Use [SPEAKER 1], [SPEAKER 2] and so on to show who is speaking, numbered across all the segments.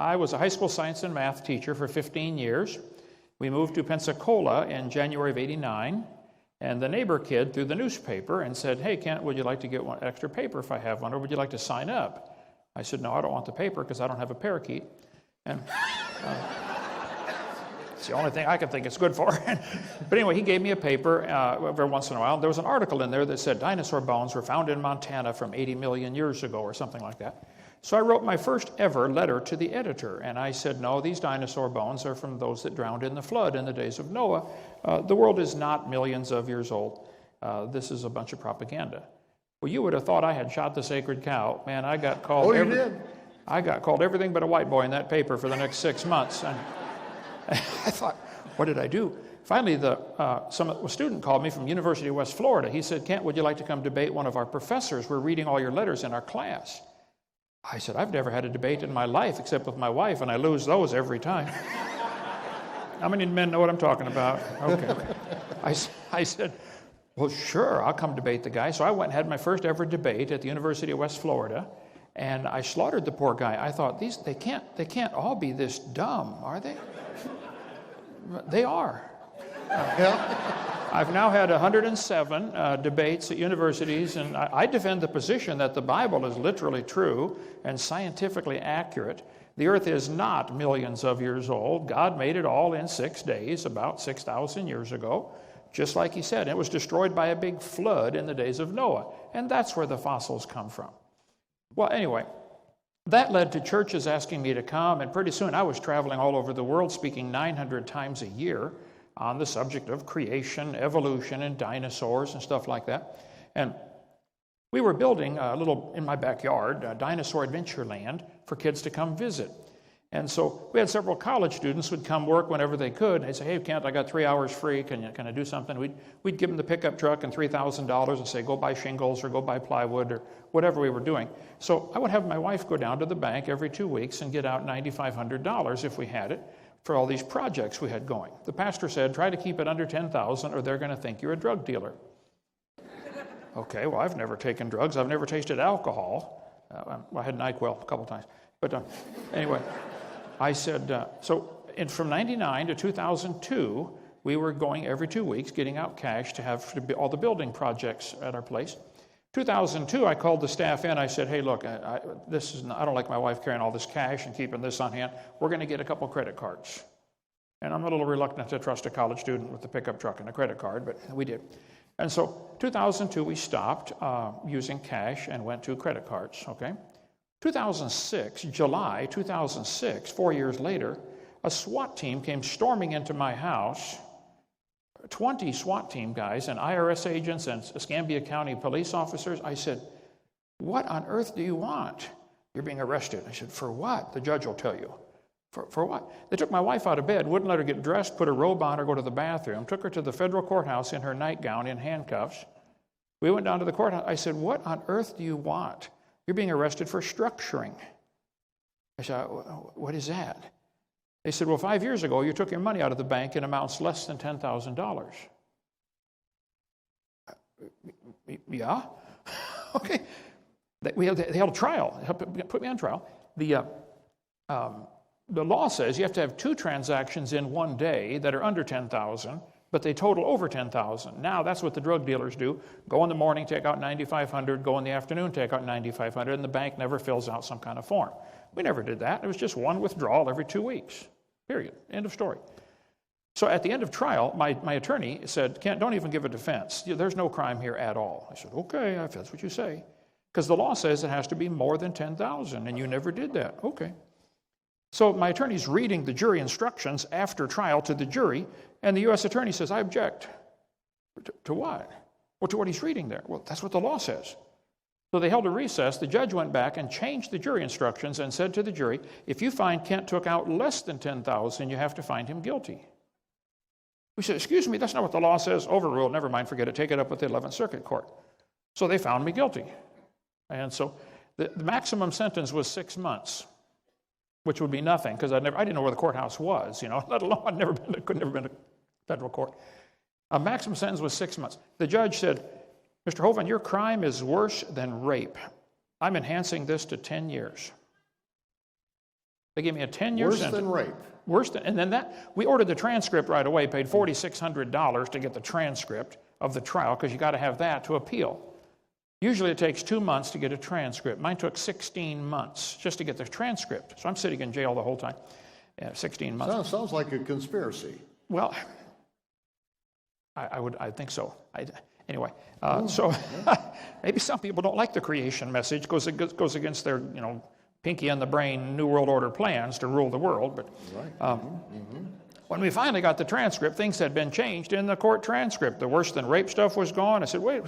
[SPEAKER 1] I was a high school science and math teacher for 15 years. We moved to Pensacola in January of '89, and the neighbor kid threw the newspaper and said, "Hey, Kent, would you like to get one extra paper if I have one, or would you like to sign up?" I said, "No, I don't want the paper because I don't have a parakeet." And it's the only thing I can think it's good for. But anyway, he gave me a paper every once in a while. There was an article in there that said dinosaur bones were found in Montana from 80 million years ago or something like that. So I wrote my first ever letter to the editor, and I said, no, these dinosaur bones are from those that drowned in the flood in the days of Noah. The world is not millions of years old. This is a bunch of propaganda. Well, you would have thought I had shot the sacred cow. Man, I got called.
[SPEAKER 2] Oh, you did?
[SPEAKER 1] I got called everything but a white boy in that paper for the next 6 months. And I thought, what did I do? Finally, a student called me from University of West Florida. He said, Kent, would you like to come debate one of our professors? We're reading all your letters in our class. I said, I've never had a debate in my life except with my wife, and I lose those every time. How many men know what I'm talking about? Okay. I said, well, sure, I'll come debate the guy. So I went and had my first ever debate at the University of West Florida, and I slaughtered the poor guy. I thought, they can't all be this dumb, are they? They are. I've now had 107 debates at universities, and I defend the position that the Bible is literally true and scientifically accurate. The earth is not millions of years old. God made it all in 6 days, about 6,000 years ago, just like he said. It was destroyed by a big flood in the days of Noah, and that's where the fossils come from. Well, anyway, that led to churches asking me to come, and pretty soon I was traveling all over the world speaking 900 times a year on the subject of creation, evolution, and dinosaurs and stuff like that. And we were building a little, in my backyard, a dinosaur adventure land for kids to come visit. And so we had several college students who would come work whenever they could. They'd say, hey, Kent, I got 3 hours free. Can I do something? We'd give them the pickup truck and $3,000 and say, go buy shingles or go buy plywood or whatever we were doing. So I would have my wife go down to the bank every 2 weeks and get out $9,500 if we had it for all these projects we had going. The pastor said, try to keep it under $10,000 or they're going to think you're a drug dealer. Okay, well, I've never taken drugs. I've never tasted alcohol. I had NyQuil a couple times. But anyway, I said, from 99 to 2002, we were going every 2 weeks, getting out cash to have all the building projects at our place. 2002, I called the staff in. I said, hey, look, I don't like my wife carrying all this cash and keeping this on hand. We're going to get a couple credit cards. And I'm a little reluctant to trust a college student with a pickup truck and a credit card, but we did. And so 2002, we stopped using cash and went to credit cards, okay? 2006, July 2006, 4 years later, a SWAT team came storming into my house, 20 SWAT team guys and IRS agents and Escambia County police officers. I said, what on earth do you want? You're being arrested. I said, for what? The judge will tell you. For what? They took my wife out of bed, wouldn't let her get dressed, put a robe on her, go to the bathroom, took her to the federal courthouse in her nightgown in handcuffs. We went down to the courthouse. I said, what on earth do you want? You're being arrested for structuring. I said, what is that? They said, well, 5 years ago, you took your money out of the bank in amounts less than $10,000. Yeah? Okay. They held a trial. They put me on trial. The law says you have to have 2 transactions in 1 day that are under $10,000, but they total over $10,000. Now, that's what the drug dealers do. Go in the morning, take out $9,500. Go in the afternoon, take out $9,500, and the bank never fills out some kind of form. We never did that. It was just one withdrawal every 2 weeks, period. End of story. So at the end of trial, my attorney said, Kent, don't even give a defense. There's no crime here at all. I said, okay, if that's what you say. Because the law says it has to be more than $10,000, and you never did that. Okay. So my attorney's reading the jury instructions after trial to the jury, and the U.S. attorney says, I object. To what? Well, to what he's reading there. Well, that's what the law says. So they held a recess. The judge went back and changed the jury instructions and said to the jury, if you find Kent took out less than $10,000, you have to find him guilty. We said, excuse me, that's not what the law says. Overruled, never mind, forget it. Take it up with the 11th Circuit Court. So they found me guilty. And so the maximum sentence was 6 months, which would be nothing because I didn't know where the courthouse was, let alone could never been to federal court. A maximum sentence was 6 months. The judge said, Mr. Hovind, your crime is worse than rape. I'm enhancing this to 10 years. They gave me a 10-year sentence.
[SPEAKER 2] Worse than rape.
[SPEAKER 1] Worse than, and then we ordered the transcript right away, paid $4,600 to get the transcript of the trial, because you got to have that to appeal. Usually it takes 2 months to get a transcript. Mine took 16 months just to get the transcript. So I'm sitting in jail the whole time. 16 months.
[SPEAKER 2] Sounds like a conspiracy.
[SPEAKER 1] Well, I think so. Anyway, so maybe some people don't like the creation message because it goes against their, pinky in the brain, New World Order plans to rule the world. But when we finally got the transcript, things had been changed in the court transcript. The worse than rape stuff was gone. I said, wait,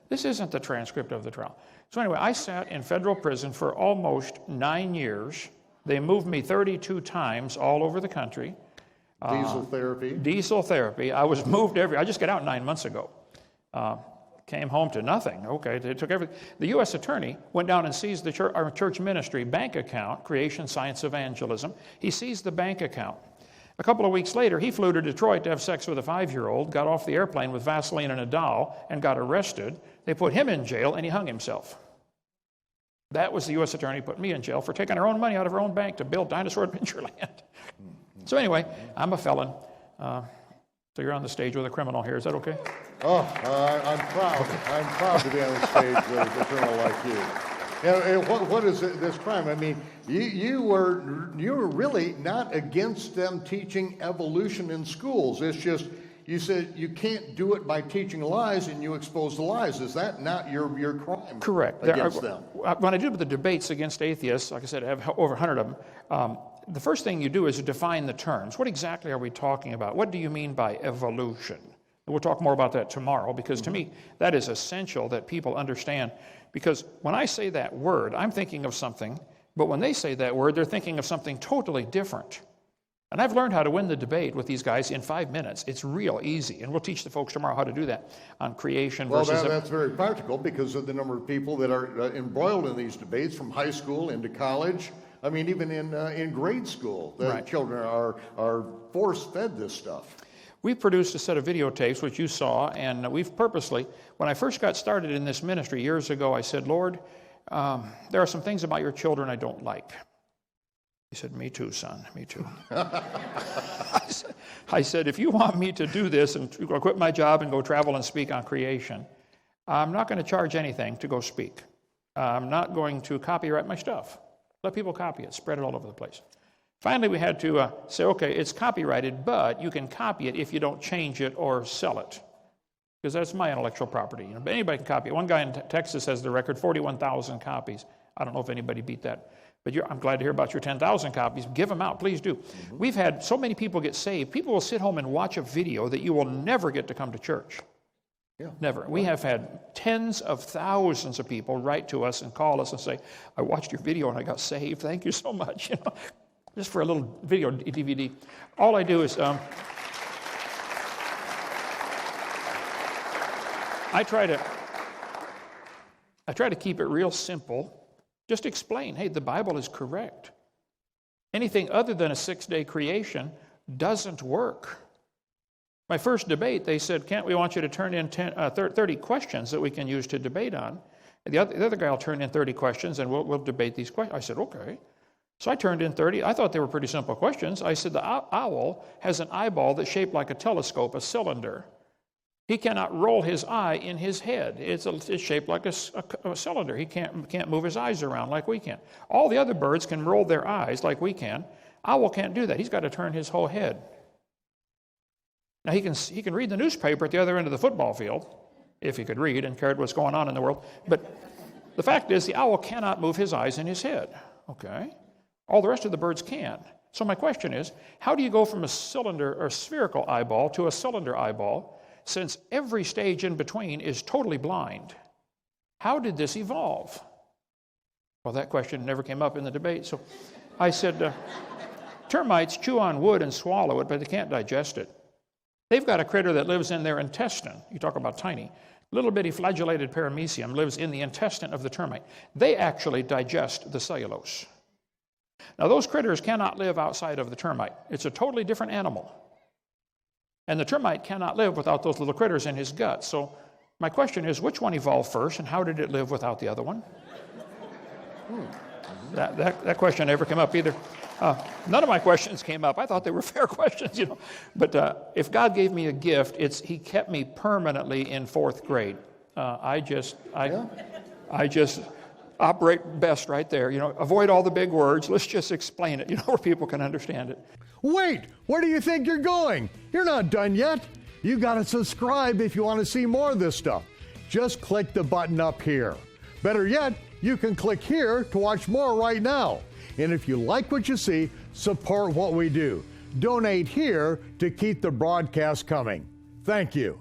[SPEAKER 1] this isn't the transcript of the trial. So anyway, I sat in federal prison for almost 9 years. They moved me 32 times all over the country.
[SPEAKER 2] Diesel therapy.
[SPEAKER 1] Diesel therapy. I was moved I just got out 9 months ago. Came home to nothing. Okay, they took everything. The U.S. attorney went down and seized our church ministry bank account, Creation Science Evangelism. He seized the bank account. A couple of weeks later, he flew to Detroit to have sex with a 5-year-old, got off the airplane with Vaseline and a doll, and got arrested. They put him in jail, and he hung himself. That was the U.S. attorney put me in jail for taking our own money out of our own bank to build Dinosaur Adventureland. So anyway, I'm a felon. So you're on the stage with a criminal here. Is that okay?
[SPEAKER 2] Oh, I'm proud. I'm proud to be on the stage with a criminal like you. What is this crime? I mean, you were really not against them teaching evolution in schools. It's just you said you can't do it by teaching lies, and you expose the lies. Is that not your crime?
[SPEAKER 1] Correct.
[SPEAKER 2] Against them.
[SPEAKER 1] When I do the debates against atheists, like I said, I have over 100 of them. The first thing you do is define the terms. What exactly are we talking about? What do you mean by evolution? We'll talk more about that tomorrow, because to me, that is essential that people understand. Because when I say that word, I'm thinking of something, but when they say that word, they're thinking of something totally different. And I've learned how to win the debate with these guys in 5 minutes. It's real easy, and we'll teach the folks tomorrow how to do that on creation versus...
[SPEAKER 2] Well, that's very practical because of the number of people that are embroiled in these debates from high school into college. I mean, even in grade school, the children are force-fed this stuff.
[SPEAKER 1] We produced a set of videotapes, which you saw, and we've purposely, when I first got started in this ministry years ago, I said, Lord, there are some things about your children I don't like. He said, me too, son, me too. I said, if you want me to do this and quit my job and go travel and speak on creation, I'm not going to charge anything to go speak. I'm not going to copyright my stuff. Let people copy it, spread it all over the place. Finally, we had to say, okay, it's copyrighted, but you can copy it if you don't change it or sell it, because that's my intellectual property. But anybody can copy it. One guy in Texas has the record, 41,000 copies. I don't know if anybody beat that. But I'm glad to hear about your 10,000 copies. Give them out. Please do. Mm-hmm. We've had so many people get saved. People will sit home and watch a video that you will never get to come to church. Yeah. Never. We have had tens of thousands of people write to us and call us and say, I watched your video and I got saved. Thank you so much. Just for a little video DVD. All I do is I try to keep it real simple. Just explain, hey, the Bible is correct. Anything other than a 6-day creation doesn't work. My first debate, they said, Kent, we want you to turn in 30 questions that we can use to debate on. And the other guy will turn in 30 questions, and we'll debate these questions. I said, okay. So I turned in 30. I thought they were pretty simple questions. I said, the owl has an eyeball that's shaped like a telescope, a cylinder. He cannot roll his eye in his head. It's shaped like a cylinder. He can't move his eyes around like we can. All the other birds can roll their eyes like we can. Owl can't do that. He's got to turn his whole head. Now, he can read the newspaper at the other end of the football field, if he could read and cared what's going on in the world. But the fact is, the owl cannot move his eyes in his head. Okay? All the rest of the birds can. So my question is, how do you go from a cylinder or spherical eyeball to a cylinder eyeball, since every stage in between is totally blind? How did this evolve? Well, that question never came up in the debate. So I said, termites chew on wood and swallow it, but they can't digest it. They've got a critter that lives in their intestine. You talk about tiny. Little bitty flagellated paramecium lives in the intestine of the termite. They actually digest the cellulose. Now, those critters cannot live outside of the termite. It's a totally different animal. And the termite cannot live without those little critters in his gut. So my question is, which one evolved first, and how did it live without the other one? That question never came up either. None of my questions came up. I thought they were fair questions, you know. But if God gave me a gift, He kept me permanently in 4th grade. I just operate best right there. You know, avoid all the big words. Let's just explain it, you know, where people can understand it.
[SPEAKER 3] Wait, where do you think you're going? You're not done yet. You got to subscribe if you want to see more of this stuff. Just click the button up here. Better yet, you can click here to watch more right now. And if you like what you see, support what we do. Donate here to keep the broadcast coming. Thank you.